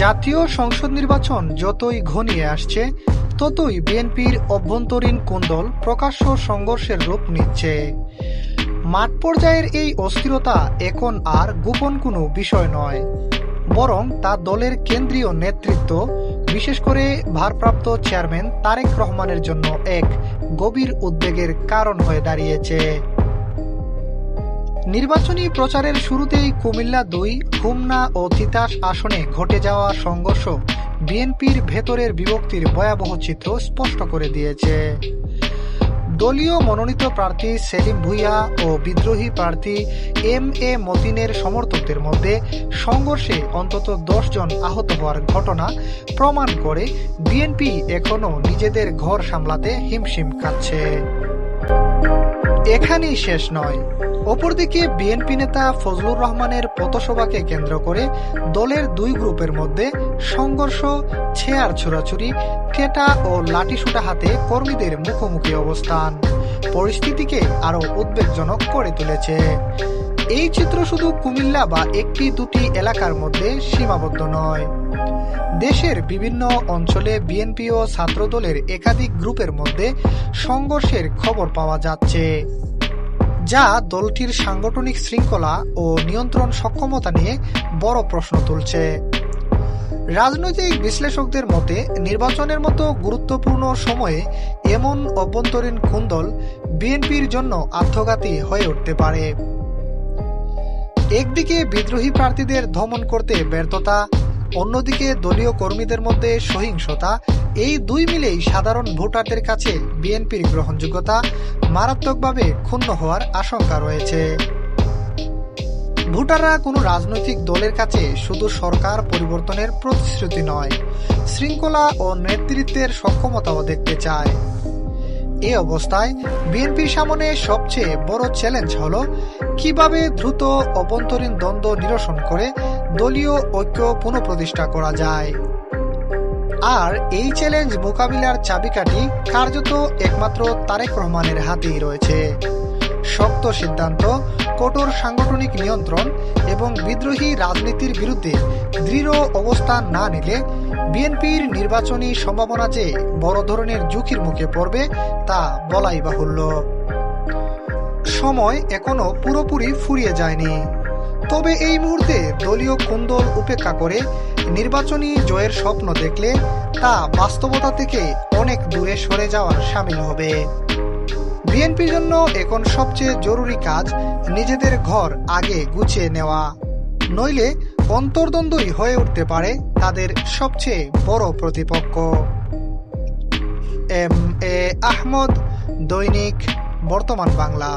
জাতীয় সংসদ নির্বাচন যতই ঘনিয়ে আসছে ততই বিএনপির অভ্যন্তরীণ কোন্দল প্রকাশ্য সংঘর্ষের রূপ নিচ্ছে। মাঠ পর্যায়ের এই অস্থিরতা এখন আর গোপন কোনো বিষয় নয়, বরং তা দলের কেন্দ্রীয় নেতৃত্ব, বিশেষ করে ভারপ্রাপ্ত চেয়ারম্যান তারেক রহমানের জন্য এক গভীর উদ্বেগের কারণ হয়ে দাঁড়িয়েছে। নির্বাচনী প্রচারের শুরুতেই কুমিল্লা ২, হোমনা ও তিতাস আসনে ঘটে যাওয়া সংঘর্ষ বিএনপির ভেতরের বিভক্তির ভয়াবহ চিত্র স্পষ্ট করে দিয়েছে। দলীয় মনোনীত প্রার্থী সেলিম ভূঁইয়া ও বিদ্রোহী প্রার্থী এম.এ. মতিনের সমর্থকদের মধ্যে সংঘর্ষে অন্তত ১০ জন আহত হওয়ার ঘটনা প্রমাণ করে বিএনপি এখনও নিজেদের ঘর সামলাতে হিমশিম খাচ্ছে। এখানেই শেষ নয়, অপরদিকে বিএনপি নেতা ফজলুর রহমানের পথসভাকে কেন্দ্র করে দলের দুই গ্রুপের মধ্যে সংঘর্ষ, ছেয়ার ছোড়াছুরি, ঠেটা ও লাঠিসোঁটা হাতে কর্মীদের মুখোমুখি অবস্থান পরিস্থিতিকে আরও উদ্বেগজনক করে তুলেছে। এই চিত্র শুধু কুমিল্লা বা একটি দুটি এলাকার মধ্যে সীমাবদ্ধ নয়। দেশের বিভিন্ন অঞ্চলে বিএনপি ও ছাত্রদলের একাধিক গ্রুপের মধ্যে সংঘর্ষের খবর পাওয়া যাচ্ছে, যা দলটির সাংগঠনিক শৃঙ্খলা ও নিয়ন্ত্রণ সক্ষমতা নিয়ে বড় প্রশ্ন তুলছে। রাজনৈতিক বিশ্লেষকদের মতে নির্বাচনের মতো গুরুত্বপূর্ণ সময়ে এমন অভ্যন্তরীণ কোন্দল বিএনপির জন্য আত্মঘাতী হয়ে উঠতে পারে। একদিকে বিদ্রোহী প্রার্থীদের দমন করতে ব্যর্থতা, অন্যদিকে দলীয় কর্মীদের মধ্যে সহিংসতা, এই দুই মিলেই সাধারণ ভোটারদের কাছে বিএনপির গ্রহণযোগ্যতা মারাত্মকভাবে ক্ষুণ্ণ হওয়ার আশঙ্কা রয়েছে। ভোটাররা কোনো রাজনৈতিক দলের কাছে শুধু সরকার পরিবর্তনের প্রতিশ্রুতি নয়, শৃঙ্খলা ও নেতৃত্বের সক্ষমতাও দেখতে চায়। এ অবস্থায় বিএনপির সামনে সবচেয়ে বড় চ্যালেঞ্জ হলো কিভাবে দ্রুত অভ্যন্তরীণ দ্বন্দ্ব নিরসন করে দলীয় ঐক্য পুনঃপ্রতিষ্ঠা করা যায়। আর এই চ্যালেঞ্জ মোকাবিলার চাবিকাঠি কার্যত একমাত্র তারেক রহমানের হাতেই রয়েছে। শক্ত সিদ্ধান্ত, কঠোর সাংগঠনিক নিয়ন্ত্রণ এবং বিদ্রোহী রাজনীতির বিরুদ্ধে দৃঢ় অবস্থান না নিলে বিএনপির নির্বাচনী সম্ভাবনা যে বড় ধরনের ঝুঁকির মুখে পড়বে তা বলাই বাহুল্য। সময় এখনো পুরোপুরি ফুরিয়ে যায়নি, তবে এই মুহূর্তে দলীয় কোন্দল উপেক্ষা করে নির্বাচনী জয়ের স্বপ্ন দেখলে তা বাস্তবতা থেকে অনেক দূরে সরে যাওয়ার শামিল হবে। বিএনপির জন্য এখন সবচেয়ে জরুরি কাজ নিজেদের ঘর আগে গুছিয়ে নেওয়া, নইলে অন্তর্দ্বন্দ্বই হয়ে উঠতে পারে তাদের সবচেয়ে বড় প্রতিপক্ষ। এম.এ. আহমদ, দৈনিক বর্তমান বাংলা।